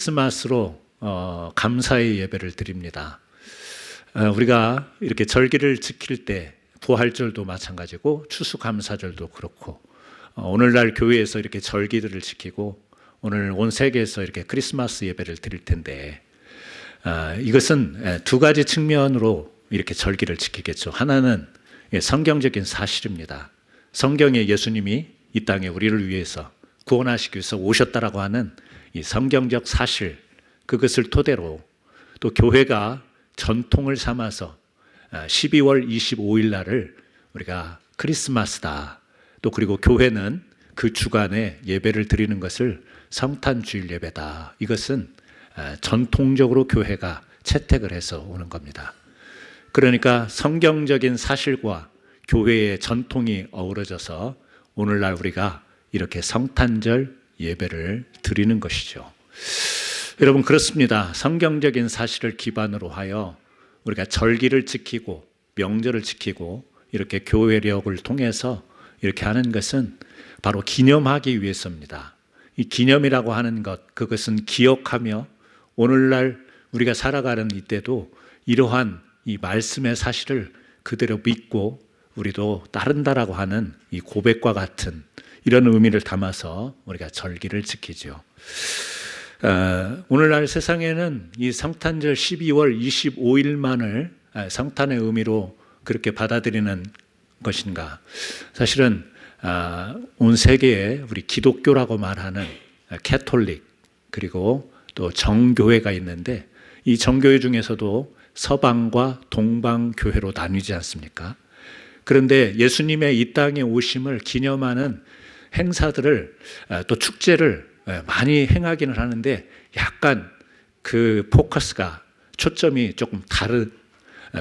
크리스마스로 감사의 예배를 드립니다. 우리가 이렇게 절기를 지킬 때 부활절도 마찬가지고 추수감사절도 그렇고 오늘날 교회에서 이렇게 절기들을 지키고 오늘 온 세계에서 이렇게 크리스마스 예배를 드릴 텐데 이것은 두 가지 측면으로 이렇게 절기를 지키겠죠. 하나는 성경적인 사실입니다. 성경에 예수님이 이 땅에 우리를 위해서 구원하시기 위해서 오셨다라고 하는 이 성경적 사실, 그것을 토대로 또 교회가 전통을 삼아서 12월 25일 날을 우리가 크리스마스다. 또 그리고 교회는 그 주간에 예배를 드리는 것을 성탄주일 예배다. 이것은 전통적으로 교회가 채택을 해서 오는 겁니다. 그러니까 성경적인 사실과 교회의 전통이 어우러져서 오늘날 우리가 이렇게 성탄절 예배를 드리는 것이죠. 여러분, 그렇습니다. 성경적인 사실을 기반으로 하여 우리가 절기를 지키고 명절을 지키고 이렇게 교회력을 통해서 이렇게 하는 것은 바로 기념하기 위해서입니다. 이 기념이라고 하는 것, 그것은 기억하며 오늘날 우리가 살아가는 이때도 이러한 이 말씀의 사실을 그대로 믿고 우리도 따른다라고 하는 이 고백과 같은 이런 의미를 담아서 우리가 절기를 지키죠. 오늘날 세상에는 이 성탄절 12월 25일만을 성탄의 의미로 그렇게 받아들이는 것인가? 사실은 온 세계에 우리 기독교라고 말하는 캐톨릭 그리고 또 정교회가 있는데 이 정교회 중에서도 서방과 동방 교회로 나뉘지 않습니까? 그런데 예수님의 이 땅에 오심을 기념하는 행사들을 또 축제를 많이 행하기는 하는데 약간 그 포커스가 초점이 조금 다른,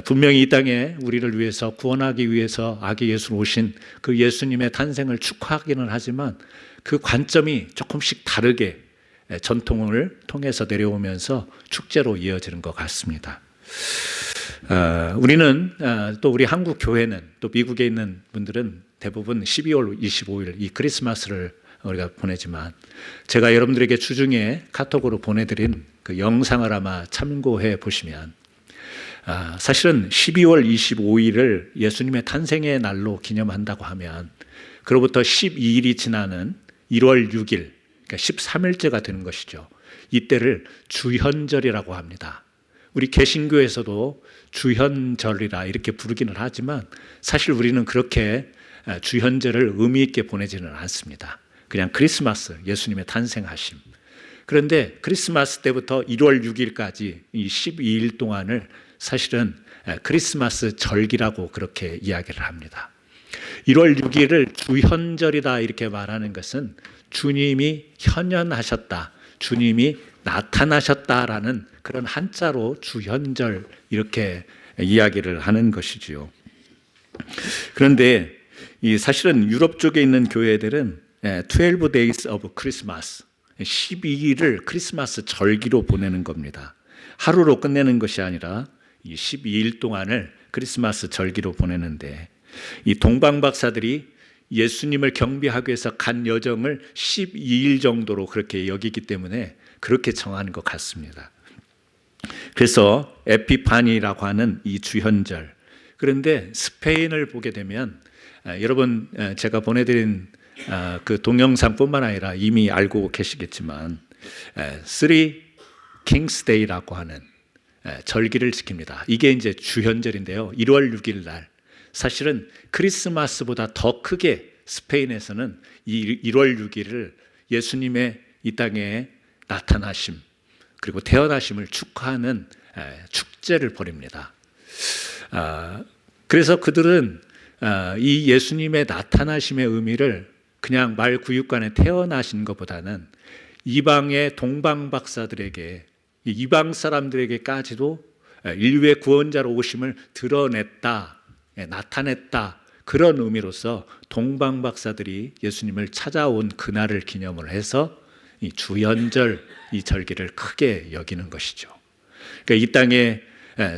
분명히 이 땅에 우리를 위해서 구원하기 위해서 아기 예수 오신 그 예수님의 탄생을 축하하기는 하지만 그 관점이 조금씩 다르게 전통을 통해서 내려오면서 축제로 이어지는 것 같습니다. 우리는 또 우리 한국 교회는 또 미국에 있는 분들은 대부분 12월 25일 이 크리스마스를 우리가 보내지만 제가 여러분들에게 주중에 카톡으로 보내드린 그 영상을 아마 참고해 보시면 사실은 12월 25일을 예수님의 탄생의 날로 기념한다고 하면 그로부터 12일이 지나는 1월 6일 그러니까 13일째가 되는 것이죠. 이때를 주현절이라고 합니다. 우리 개신교에서도 주현절이라 이렇게 부르기는 하지만 사실 우리는 그렇게 주현절을 의미 있게 보내지는 않습니다. 그냥 크리스마스, 예수님의 탄생하심. 그런데 크리스마스 때부터 1월 6일까지 이 12일 동안을 사실은 크리스마스 절기라고 그렇게 이야기를 합니다. 1월 6일을 주현절이다 이렇게 말하는 것은 주님이 현현하셨다, 주님이 나타나셨다라는 그런 한자로 주현절 이렇게 이야기를 하는 것이지요. 그런데 이 사실은 유럽 쪽에 있는 교회들은 12 days of Christmas, 12일을 크리스마스 절기로 보내는 겁니다. 하루로 끝내는 것이 아니라 이 12일 동안을 크리스마스 절기로 보내는데 이 동방 박사들이 예수님을 경배하기 위해서 간 여정을 12일 정도로 그렇게 여기기 때문에 그렇게 정하는 것 같습니다. 그래서 에피파니라고 하는 이 주현절. 그런데 스페인을 보게 되면 여러분 제가 보내드린 그 동영상뿐만 아니라 이미 알고 계시겠지만 Three Kings Day라고 하는 절기를 지킵니다. 이게 이제 주현절인데요. 1월 6일 날 사실은 크리스마스보다 더 크게 스페인에서는 이 1월 6일을 예수님의 이 땅에 나타나심 그리고 태어나심을 축하하는 축제를 벌입니다. 그래서 그들은 이 예수님의 나타나심의 의미를 그냥 말구육간에 태어나신 것보다는 이방의 동방 박사들에게 이방 사람들에게까지도 인류의 구원자로 오심을 드러냈다, 나타냈다 그런 의미로서 동방 박사들이 예수님을 찾아온 그날을 기념을 해서 이 주현절 이 절기를 크게 여기는 것이죠. 그러니까 이 땅에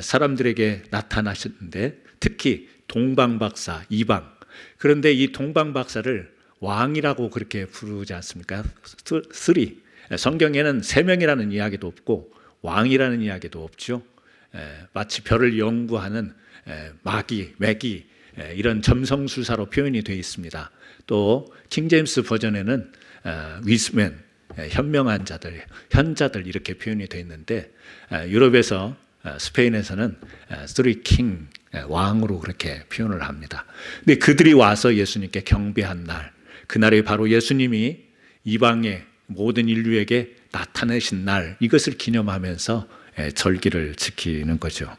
사람들에게 나타나셨는데 특히 동방 박사, 이방. 그런데 이 동방 박사를 왕이라고 그렇게 부르지 않습니까? 쓰리. 성경에는 세명이라는 이야기도 없고 왕이라는 이야기도 없죠. 마치 별을 연구하는 마기, 매기 이런 점성술사로 표현이 되어 있습니다. 또 킹제임스 버전에는 위스맨, 현명한 자들, 현자들 이렇게 표현이 되어 있는데 유럽에서 스페인에서는 three king, 왕으로 그렇게 표현을 합니다. 근데 그들이 와서 예수님께 경배한 날, 그날이 바로 예수님이 이방의 모든 인류에게 나타내신 날, 이것을 기념하면서 절기를 지키는 거죠.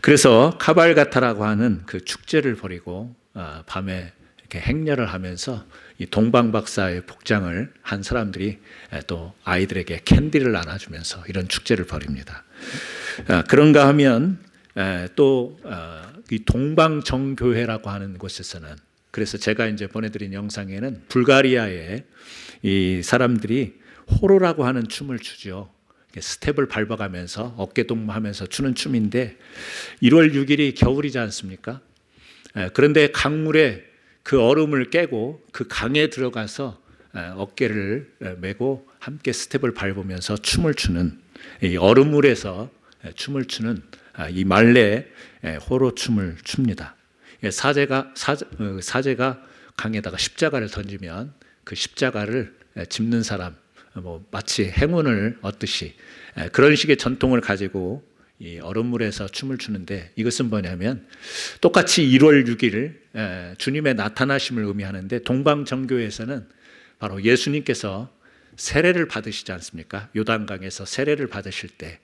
그래서 카발가타라고 하는 그 축제를 벌이고 밤에 이렇게 행렬을 하면서 이 동방박사의 복장을 한 사람들이 또 아이들에게 캔디를 나눠주면서 이런 축제를 벌입니다. 그런가 하면 또 이 동방정교회라고 하는 곳에서는, 그래서 제가 이제 보내드린 영상에는 불가리아의 이 사람들이 호로라고 하는 춤을 추죠. 스텝을 밟아가면서 어깨동무하면서 추는 춤인데 1월 6일이 겨울이지 않습니까? 그런데 강물에 그 얼음을 깨고 그 강에 들어가서 어깨를 메고 함께 스텝을 밟으면서 춤을 추는, 이 얼음물에서 춤을 추는 이 말레 호로 춤을 춥니다. 사제가 강에다가 십자가를 던지면 그 십자가를 짚는 사람, 마치 행운을 얻듯이 그런 식의 전통을 가지고 이 얼음물에서 춤을 추는데, 이것은 뭐냐면 똑같이 1월 6일 주님의 나타나심을 의미하는데, 동방정교에서는 바로 예수님께서 세례를 받으시지 않습니까? 요단강에서 세례를 받으실 때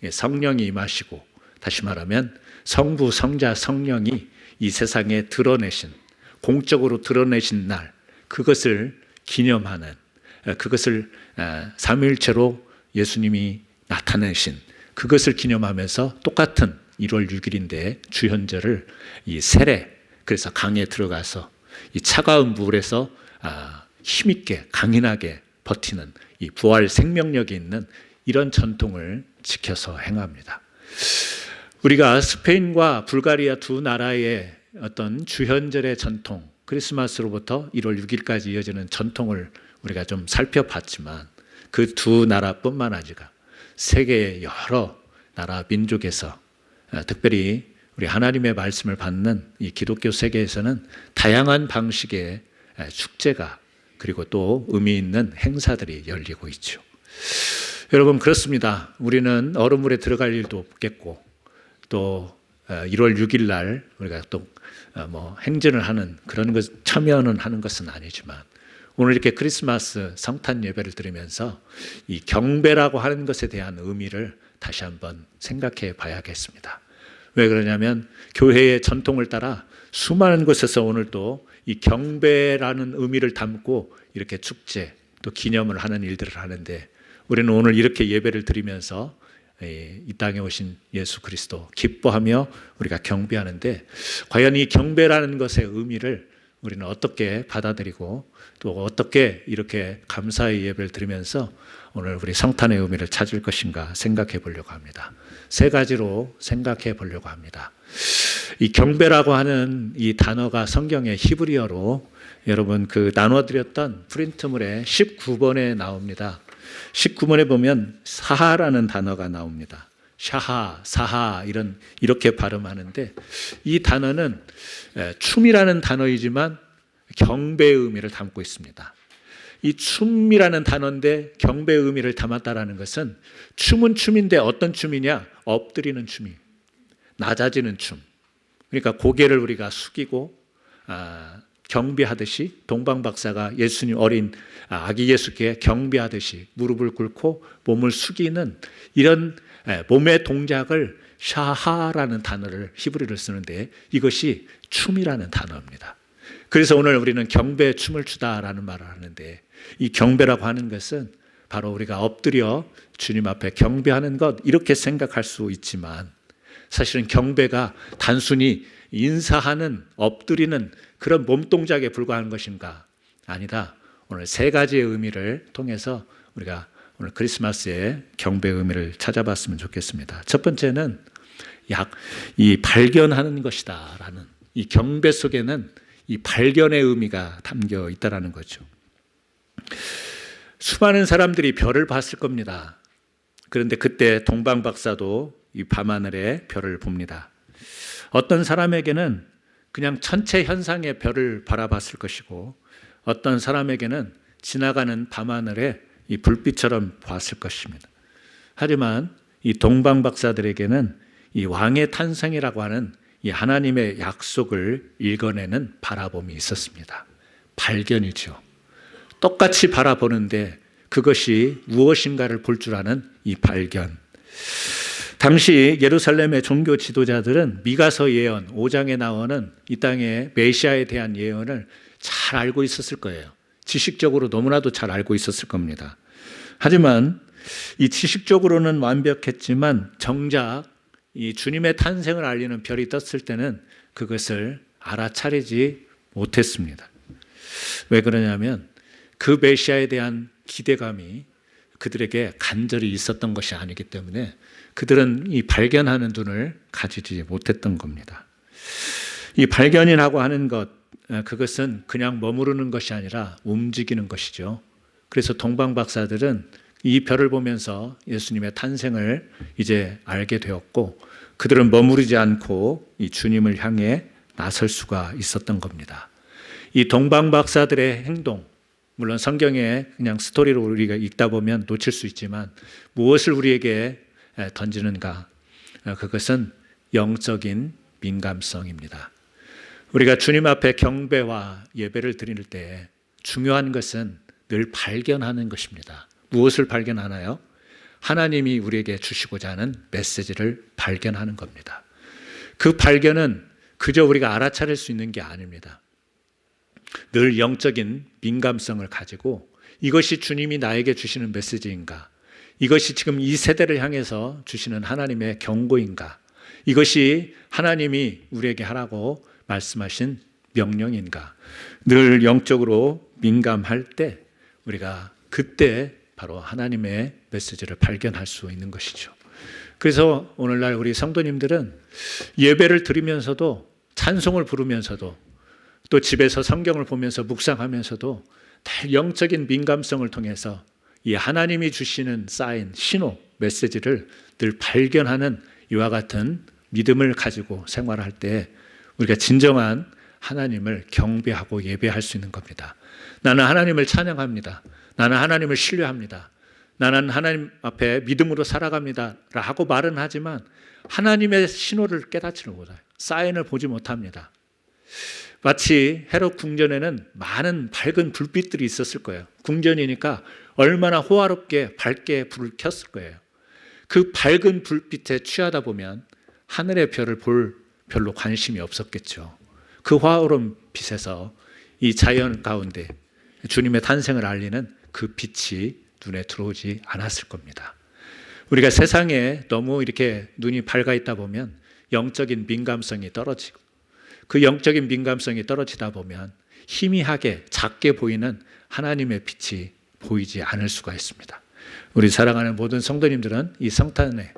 성령이 임하시고, 다시 말하면 성부, 성자, 성령이 이 세상에 드러내신, 공적으로 드러내신 날, 그것을 기념하는, 그것을 삼위일체로 예수님이 나타내신 그것을 기념하면서 똑같은 1월 6일인데 주현절을 이 세례, 그래서 강에 들어가서 이 차가운 물에서 힘있게 강인하게 버티는 이 부활 생명력이 있는 이런 전통을 지켜서 행합니다. 우리가 스페인과 불가리아 두 나라의 어떤 주현절의 전통, 크리스마스로부터 1월 6일까지 이어지는 전통을 우리가 좀 살펴봤지만, 그 두 나라뿐만 아니라 세계의 여러 나라 민족에서, 특별히 우리 하나님의 말씀을 받는 이 기독교 세계에서는 다양한 방식의 축제가, 그리고 또 의미 있는 행사들이 열리고 있죠. 여러분, 그렇습니다. 우리는 얼음물에 들어갈 일도 없겠고, 또 1월 6일 날 우리가 또 행진을 하는 그런 것, 참여는 하는 것은 아니지만, 오늘 이렇게 크리스마스 성탄 예배를 드리면서 이 경배라고 하는 것에 대한 의미를 다시 한번 생각해 봐야겠습니다. 왜 그러냐면 교회의 전통을 따라 수많은 곳에서 오늘 또 이 경배라는 의미를 담고 이렇게 축제, 또 기념을 하는 일들을 하는데, 우리는 오늘 이렇게 예배를 드리면서 이 땅에 오신 예수 그리스도 기뻐하며 우리가 경배하는데, 과연 이 경배라는 것의 의미를 우리는 어떻게 받아들이고 또 어떻게 이렇게 감사의 예배를 드리면서 오늘 우리 성탄의 의미를 찾을 것인가 생각해 보려고 합니다. 세 가지로 생각해 보려고 합니다. 이 경배라고 하는 이 단어가 성경의 히브리어로 여러분 그 나눠드렸던 프린트물에 19번에 나옵니다. 19번에 보면 사하라는 단어가 나옵니다. 샤하, 사하 이렇게 발음하는데, 이 단어는 춤이라는 단어이지만 경배의 의미를 담고 있습니다. 이 춤이라는 단어인데 경배의 의미를 담았다라는 것은, 춤은 춤인데 어떤 춤이냐? 엎드리는 춤이, 낮아지는 춤. 그러니까 고개를 우리가 숙이고 경배하듯이, 동방박사가 예수님 어린 아기 예수께 경배하듯이 무릎을 꿇고 몸을 숙이는 이런 몸의 동작을 샤하라는 단어를 히브리를 쓰는데, 이것이 춤이라는 단어입니다. 그래서 오늘 우리는 경배의 춤을 추다라는 말을 하는데, 이 경배라고 하는 것은 바로 우리가 엎드려 주님 앞에 경배하는 것, 이렇게 생각할 수 있지만, 사실은 경배가 단순히 인사하는, 엎드리는 그런 몸동작에 불과한 것인가? 아니다. 오늘 세 가지의 의미를 통해서 우리가 오늘 크리스마스의 경배의 의미를 찾아봤으면 좋겠습니다. 첫 번째는 이 발견하는 것이다라는, 이 경배 속에는 이 발견의 의미가 담겨 있다라는 거죠. 수많은 사람들이 별을 봤을 겁니다. 그런데 그때 동방 박사도 이 밤하늘에 별을 봅니다. 어떤 사람에게는 그냥 천체 현상의 별을 바라봤을 것이고 어떤 사람에게는 지나가는 밤하늘에 이 불빛처럼 보았을 것입니다. 하지만 이 동방 박사들에게는 이 왕의 탄생이라고 하는 이 하나님의 약속을 읽어내는 바라봄이 있었습니다. 발견이죠. 똑같이 바라보는데 그것이 무엇인가를 볼 줄 아는 이 발견. 당시 예루살렘의 종교 지도자들은 미가서 예언 5장에 나오는 이 땅의 메시아에 대한 예언을 잘 알고 있었을 거예요. 지식적으로 너무나도 잘 알고 있었을 겁니다. 하지만 이 지식적으로는 완벽했지만 정작 이 주님의 탄생을 알리는 별이 떴을 때는 그것을 알아차리지 못했습니다. 왜 그러냐면 그 메시아에 대한 기대감이 그들에게 간절히 있었던 것이 아니기 때문에 그들은 이 발견하는 눈을 가지지 못했던 겁니다. 이 발견이라고 하는 것, 그것은 그냥 머무르는 것이 아니라 움직이는 것이죠. 그래서 동방 박사들은 이 별을 보면서 예수님의 탄생을 이제 알게 되었고 그들은 머무르지 않고 이 주님을 향해 나설 수가 있었던 겁니다. 이 동방 박사들의 행동, 물론 성경에 그냥 스토리로 우리가 읽다 보면 놓칠 수 있지만 무엇을 우리에게 던지는가? 그것은 영적인 민감성입니다. 우리가 주님 앞에 경배와 예배를 드릴 때 중요한 것은 늘 발견하는 것입니다. 무엇을 발견하나요? 하나님이 우리에게 주시고자 하는 메시지를 발견하는 겁니다. 그 발견은 그저 우리가 알아차릴 수 있는 게 아닙니다. 늘 영적인 민감성을 가지고 이것이 주님이 나에게 주시는 메시지인가? 이것이 지금 이 세대를 향해서 주시는 하나님의 경고인가? 이것이 하나님이 우리에게 하라고 말씀하신 명령인가? 늘 영적으로 민감할 때 우리가 그때 바로 하나님의 메시지를 발견할 수 있는 것이죠. 그래서 오늘날 우리 성도님들은 예배를 드리면서도 찬송을 부르면서도 또 집에서 성경을 보면서 묵상하면서도 다 영적인 민감성을 통해서 이 하나님이 주시는 사인, 신호, 메시지를 늘 발견하는 이와 같은 믿음을 가지고 생활할 때 우리가 진정한 하나님을 경배하고 예배할 수 있는 겁니다. 나는 하나님을 찬양합니다. 나는 하나님을 신뢰합니다. 나는 하나님 앞에 믿음으로 살아갑니다. 하고 말은 하지만 하나님의 신호를 깨닫지를 못해요. 사인을 보지 못합니다. 마치 헤롯 궁전에는 많은 밝은 불빛들이 있었을 거예요. 궁전이니까 얼마나 호화롭게 밝게 불을 켰을 거예요. 그 밝은 불빛에 취하다 보면 하늘의 별을 볼 별로 관심이 없었겠죠. 그 화려한 빛에서 이 자연 가운데 주님의 탄생을 알리는 그 빛이 눈에 들어오지 않았을 겁니다. 우리가 세상에 너무 이렇게 눈이 밝아 있다 보면 영적인 민감성이 떨어지고 그 영적인 민감성이 떨어지다 보면 희미하게 작게 보이는 하나님의 빛이 보이지 않을 수가 있습니다. 우리 사랑하는 모든 성도님들은 이 성탄에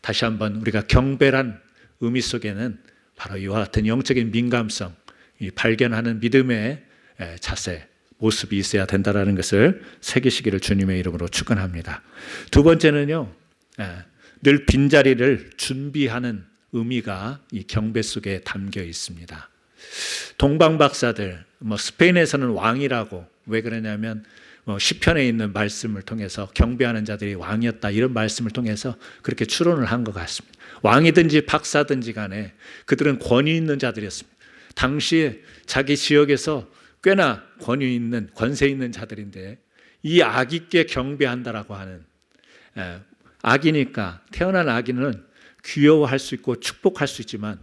다시 한번 우리가 경배란 의미 속에는 바로 이와 같은 영적인 민감성, 이 발견하는 믿음의 자세, 모습이 있어야 된다는 것을 새기시기를 주님의 이름으로 축원합니다. 두 번째는요, 늘 빈자리를 준비하는 의미가 이 경배 속에 담겨 있습니다. 동방 박사들, 스페인에서는 왕이라고, 왜 그러냐면 시편에 있는 말씀을 통해서 경배하는 자들이 왕이었다, 이런 말씀을 통해서 그렇게 추론을 한 것 같습니다. 왕이든지 박사든지 간에 그들은 권위 있는 자들이었습니다. 당시에 자기 지역에서 꽤나 권위 있는, 권세 있는 자들인데 이 아기께 경배한다라고 하는, 아기니까, 태어난 아기는 귀여워할 수 있고 축복할 수 있지만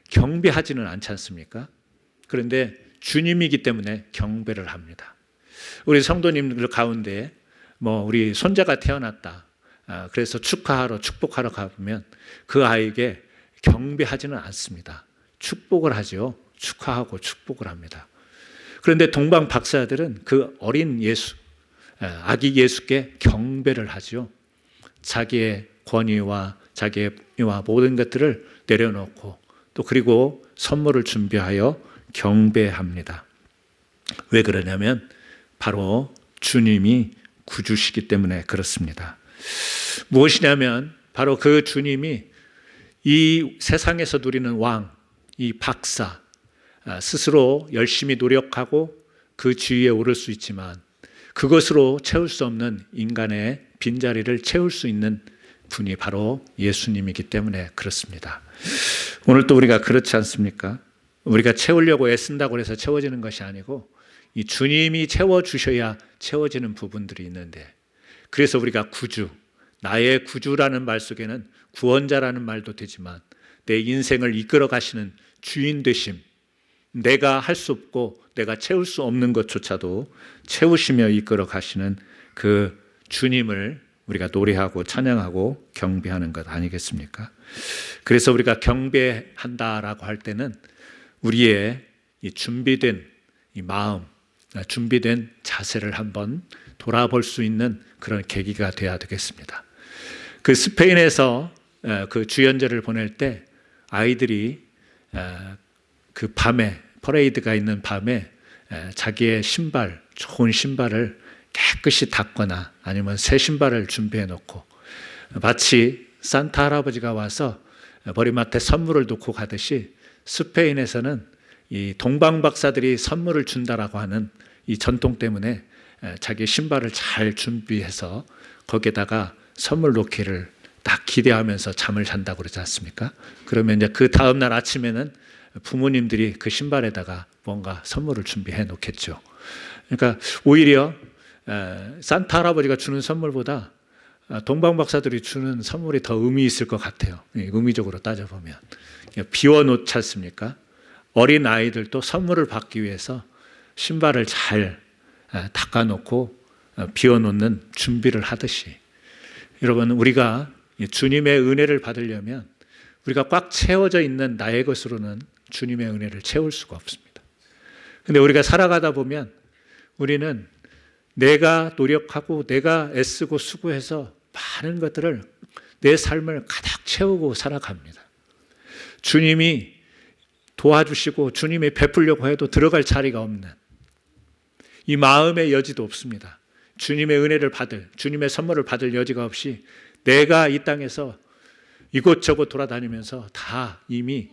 경배하지는 않지 않습니까? 그런데 주님이기 때문에 경배를 합니다. 우리 성도님들 가운데 우리 손자가 태어났다, 그래서 축하하러 축복하러 가보면 그 아이에게 경배하지는 않습니다. 축복을 하죠. 축하하고 축복을 합니다. 그런데 동방 박사들은 그 어린 예수, 아기 예수께 경배를 하죠. 자기의 권위와 자기의 모든 것들을 내려놓고 또 그리고 선물을 준비하여 경배합니다. 왜 그러냐면 바로 주님이 구주시기 때문에 그렇습니다. 무엇이냐면 바로 그 주님이 이 세상에서 누리는 왕, 이 박사, 스스로 열심히 노력하고 그 지위에 오를 수 있지만 그것으로 채울 수 없는 인간의 빈자리를 채울 수 있는 분이 바로 예수님이기 때문에 그렇습니다. 오늘 또 우리가 그렇지 않습니까? 우리가 채우려고 애쓴다고 해서 채워지는 것이 아니고 이 주님이 채워주셔야 채워지는 부분들이 있는데, 그래서 우리가 구주, 나의 구주라는 말 속에는 구원자라는 말도 되지만 내 인생을 이끌어 가시는 주인 되심, 내가 할 수 없고 내가 채울 수 없는 것조차도 채우시며 이끌어 가시는 그 주님을 우리가 노래하고 찬양하고 경배하는 것 아니겠습니까? 그래서 우리가 경배한다라고 할 때는 우리의 이 준비된 이 마음, 준비된 자세를 한번 돌아볼 수 있는 그런 계기가 되어야 되겠습니다. 그 스페인에서 그 주연절을 보낼 때 아이들이 그 밤에, 퍼레이드가 있는 밤에 자기의 신발, 좋은 신발을 깨끗이 닦거나 아니면 새 신발을 준비해 놓고 마치 산타 할아버지가 와서 머리맡에 선물을 놓고 가듯이 스페인에서는 이 동방박사들이 선물을 준다라고 하는 이 전통 때문에 자기 신발을 잘 준비해서 거기에다가 선물 놓기를 딱 기대하면서 잠을 잔다고 그러지 않습니까? 그러면 이제 그 다음날 아침에는 부모님들이 그 신발에다가 뭔가 선물을 준비해 놓겠죠. 그러니까 오히려 산타 할아버지가 주는 선물보다 동방박사들이 주는 선물이 더 의미 있을 것 같아요. 의미적으로 따져보면. 비워놓지 않습니까? 어린 아이들도 선물을 받기 위해서 신발을 잘 닦아놓고 비워놓는 준비를 하듯이, 여러분, 우리가 주님의 은혜를 받으려면 우리가 꽉 채워져 있는 나의 것으로는 주님의 은혜를 채울 수가 없습니다. 근데 우리가 살아가다 보면 우리는 내가 노력하고 내가 애쓰고 수고해서 많은 것들을, 내 삶을 가득 채우고 살아갑니다. 주님이 도와주시고 주님이 베풀려고 해도 들어갈 자리가 없는, 이 마음의 여지도 없습니다. 주님의 은혜를 받을, 주님의 선물을 받을 여지가 없이 내가 이 땅에서 이곳저곳 돌아다니면서 다 이미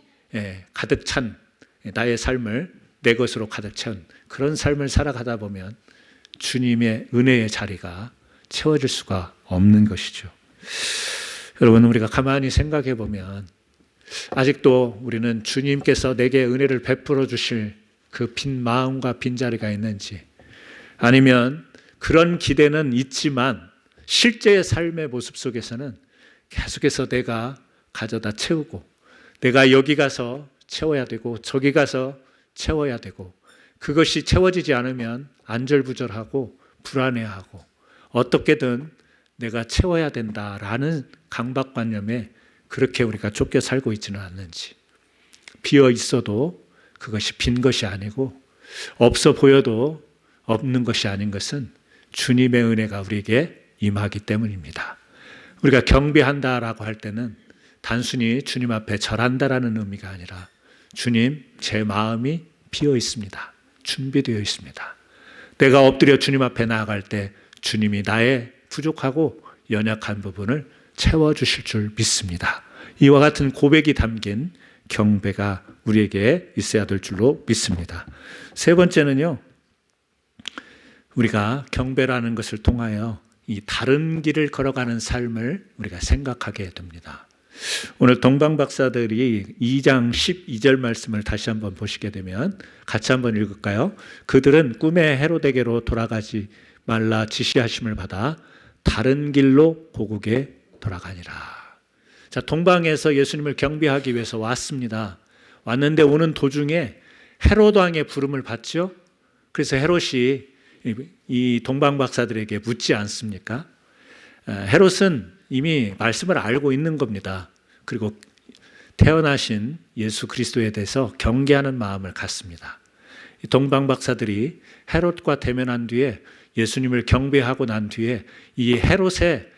가득 찬 나의 삶을 내 것으로 가득 채운 그런 삶을 살아가다 보면 주님의 은혜의 자리가 채워질 수가 없는 것이죠. 여러분, 우리가 가만히 생각해 보면 아직도 우리는 주님께서 내게 은혜를 베풀어 주실 그 빈 마음과 빈자리가 있는지, 아니면 그런 기대는 있지만 실제의 삶의 모습 속에서는 계속해서 내가 가져다 채우고, 내가 여기 가서 채워야 되고 저기 가서 채워야 되고, 그것이 채워지지 않으면 안절부절하고 불안해하고 어떻게든 내가 채워야 된다라는 강박관념에 그렇게 우리가 쫓겨 살고 있지는 않는지, 비어 있어도 그것이 빈 것이 아니고 없어 보여도 없는 것이 아닌 것은 주님의 은혜가 우리에게 임하기 때문입니다. 우리가 경배한다라고 할 때는 단순히 주님 앞에 절한다라는 의미가 아니라 주님, 제 마음이 비어 있습니다. 준비되어 있습니다. 내가 엎드려 주님 앞에 나아갈 때 주님이 나의 부족하고 연약한 부분을 채워주실 줄 믿습니다. 이와 같은 고백이 담긴 경배가 우리에게 있어야 될 줄로 믿습니다. 세 번째는요, 우리가 경배라는 것을 통하여 이 다른 길을 걸어가는 삶을 우리가 생각하게 됩니다. 오늘 동방박사들이 2장 12절 말씀을 다시 한번 보시게 되면 같이 한번 읽을까요? 그들은 꿈에 헤로데게로 돌아가지 말라 지시하심을 받아 다른 길로 고국에 돌아가니라. 자, 동방에서 예수님을 경배하기 위해서 왔습니다. 왔는데 오는 도중에 헤롯 왕의 부름을 받죠. 그래서 헤롯이 이 동방박사들에게 묻지 않습니까? 헤롯은 이미 말씀을 알고 있는 겁니다. 그리고 태어나신 예수 그리스도에 대해서 경계하는 마음을 갖습니다. 동방박사들이 헤롯과 대면한 뒤에 예수님을 경배하고 난 뒤에 이 헤롯의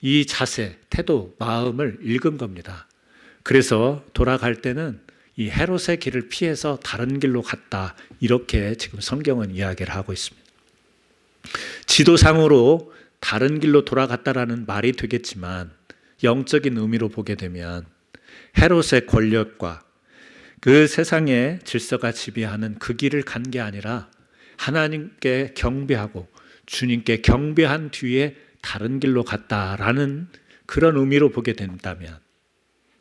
이 자세, 태도, 마음을 읽은 겁니다. 그래서 돌아갈 때는 이 헤롯의 길을 피해서 다른 길로 갔다, 이렇게 지금 성경은 이야기를 하고 있습니다. 지도상으로 다른 길로 돌아갔다라는 말이 되겠지만 영적인 의미로 보게 되면 헤롯의 권력과 그 세상의 질서가 지배하는 그 길을 간 게 아니라 하나님께 경배하고 주님께 경배한 뒤에 다른 길로 갔다라는 그런 의미로 보게 된다면,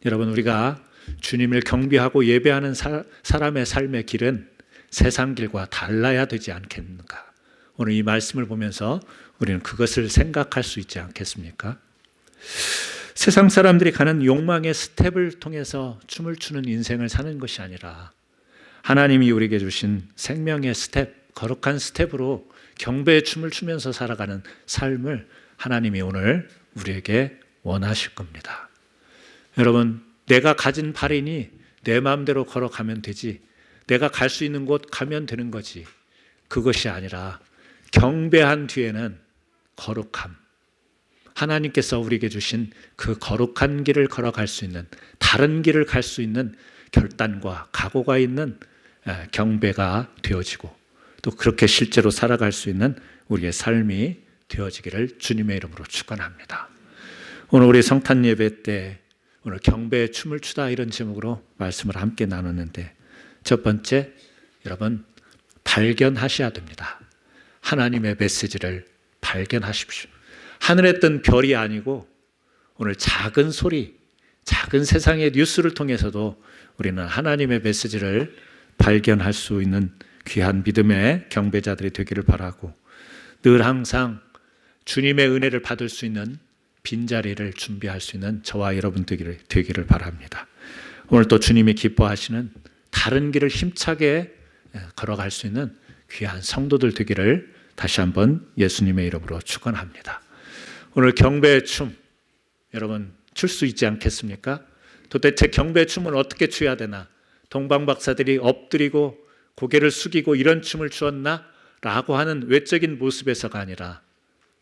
여러분, 우리가 주님을 경배하고 예배하는 사람의 삶의 길은 세상 길과 달라야 되지 않겠는가? 오늘 이 말씀을 보면서 우리는 그것을 생각할 수 있지 않겠습니까? 세상 사람들이 가는 욕망의 스텝을 통해서 춤을 추는 인생을 사는 것이 아니라 하나님이 우리에게 주신 생명의 스텝, 거룩한 스텝으로 경배의 춤을 추면서 살아가는 삶을 하나님이 오늘 우리에게 원하실 겁니다. 여러분, 내가 가진 발이니 내 마음대로 걸어가면 되지, 내가 갈 수 있는 곳 가면 되는 거지, 그것이 아니라 경배한 뒤에는 거룩함, 하나님께서 우리에게 주신 그 거룩한 길을 걸어갈 수 있는, 다른 길을 갈 수 있는 결단과 각오가 있는 경배가 되어지고, 또 그렇게 실제로 살아갈 수 있는 우리의 삶이 되어지기를 주님의 이름으로 축원합니다. 오늘 우리 성탄 예배 때 오늘 경배의 춤을 추다 이런 제목으로 말씀을 함께 나눴는데, 첫 번째, 여러분 발견하셔야 됩니다. 하나님의 메시지를 발견하십시오. 하늘에 뜬 별이 아니고 오늘 작은 소리, 작은 세상의 뉴스를 통해서도 우리는 하나님의 메시지를 발견할 수 있는 귀한 믿음의 경배자들이 되기를 바라고, 늘 항상 주님의 은혜를 받을 수 있는 빈자리를 준비할 수 있는 저와 여러분 되기를 바랍니다. 오늘 또 주님이 기뻐하시는 다른 길을 힘차게 걸어갈 수 있는 귀한 성도들 되기를 다시 한번 예수님의 이름으로 축원합니다. 오늘 경배의 춤, 여러분 출 수 있지 않겠습니까? 도대체 경배의 춤은 어떻게 추어야 되나? 동방박사들이 엎드리고 고개를 숙이고 이런 춤을 추었나? 라고 하는 외적인 모습에서가 아니라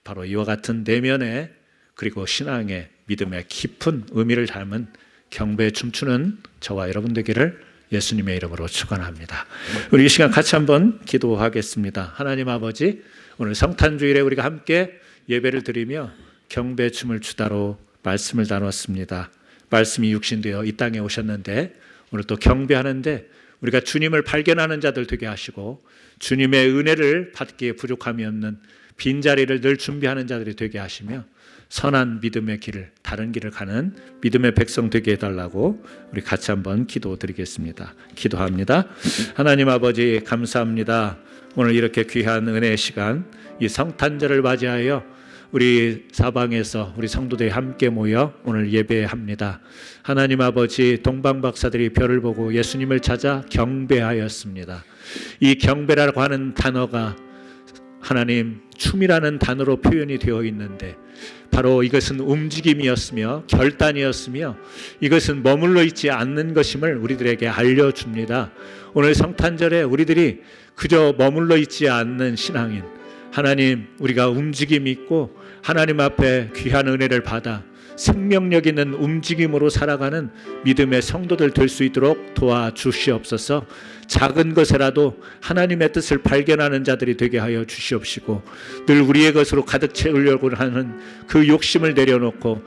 바로 이와 같은 내면의, 그리고 신앙의, 믿음의 깊은 의미를 담은 경배의 춤추는 저와 여러분 되기를 예수님의 이름으로 축원합니다. 우리 이 시간 같이 한번 기도하겠습니다. 하나님 아버지, 오늘 성탄주일에 우리가 함께 예배를 드리며 경배 춤을 추다로 말씀을 나눴습니다. 말씀이 육신되어 이 땅에 오셨는데 오늘 또 경배하는데 우리가 주님을 발견하는 자들 되게 하시고, 주님의 은혜를 받기에 부족함이 없는 빈자리를 늘 준비하는 자들이 되게 하시며, 선한 믿음의 길을, 다른 길을 가는 믿음의 백성 되게 해달라고 우리 같이 한번 기도드리겠습니다. 기도합니다. 하나님 아버지, 감사합니다. 오늘 이렇게 귀한 은혜의 시간, 이 성탄절을 맞이하여 우리 사방에서 우리 성도들이 함께 모여 오늘 예배합니다. 하나님 아버지, 동방박사들이 별을 보고 예수님을 찾아 경배하였습니다. 이 경배라고 하는 단어가 하나님 춤이라는 단어로 표현이 되어 있는데, 바로 이것은 움직임이었으며 결단이었으며 이것은 머물러 있지 않는 것임을 우리들에게 알려줍니다. 오늘 성탄절에 우리들이 그저 머물러 있지 않는 신앙인, 하나님, 우리가 움직임이 있고 하나님 앞에 귀한 은혜를 받아 생명력 있는 움직임으로 살아가는 믿음의 성도들 될 수 있도록 도와주시옵소서. 작은 것에라도 하나님의 뜻을 발견하는 자들이 되게 하여 주시옵시고, 늘 우리의 것으로 가득 채우려고 하는 그 욕심을 내려놓고